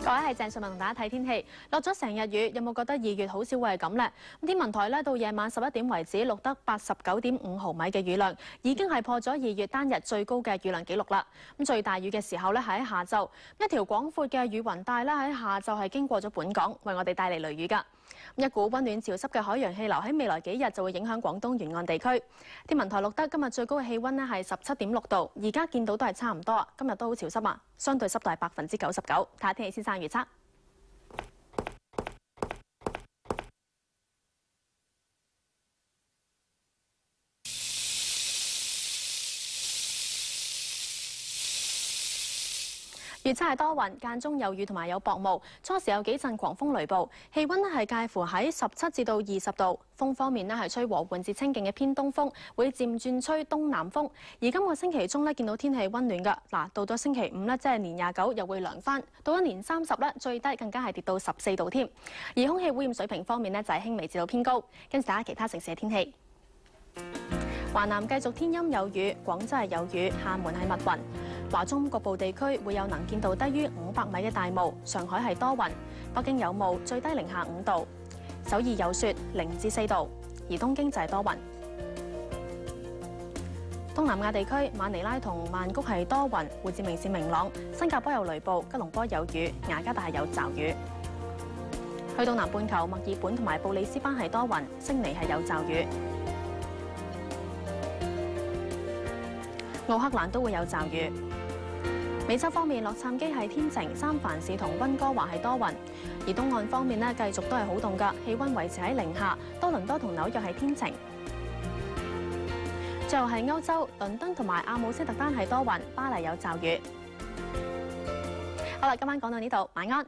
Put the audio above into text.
各位係鄭瑞文同大家睇天氣，落咗成日雨，有冇覺得2月好少會係咁呢？咁天文台咧到夜晚11點為止錄得89.5毫米嘅雨量，已經係破咗2月單日最高嘅雨量紀錄啦。咁最大雨嘅時候咧係喺下晝，一條廣闊嘅雨雲帶咧喺下晝係經過咗本港，為我哋帶嚟雷雨㗎。一股溫暖潮濕嘅海洋氣流喺未來幾日就會影響廣東沿岸地區。天文台錄得今日最高嘅氣溫咧係17.6度，而家見到都係差唔多啊。今日都好潮濕啊，相對濕度係99%。睇下天氣先生預測。預測係多雲，間中有雨同埋有薄霧，初時有幾陣狂風雷暴，氣溫咧係介乎喺17至到20度。風方面咧係吹和緩至清勁嘅偏東風，會漸轉吹東南風。而今個星期中咧見到天氣溫暖㗎，嗱到咗星期5咧即係年29又會涼翻，到咗年30咧最低更加係跌到14度添。而空氣污染水平方面咧就係輕微至到偏高。跟住睇下其他城市嘅天氣。華南繼續天陰有雨，廣州係有雨，廈門係密雲。華中局部地區會有能見度低於500米嘅大霧，上海係多雲，北京有霧，最低零下5度，首爾有雪0至4度，而東京就係多雲。東南亞地區馬尼拉同曼谷係多雲，胡志明市明朗，新加坡有雷暴，吉隆坡有雨，雅加達係有驟雨。去到南半球墨爾本同埋布里斯班係多雲，悉尼係有驟雨。奧克蘭都會有驟雨。美洲方面，洛杉磯係天晴，三藩市同溫哥華係多雲。而東岸方面呢，繼續都係好凍㗎，氣溫維持喺零下。多倫多同紐約係天晴。最後係歐洲，倫敦同埋阿姆斯特丹係多雲，巴黎有驟雨。好啦，今晚講到呢度，晚安。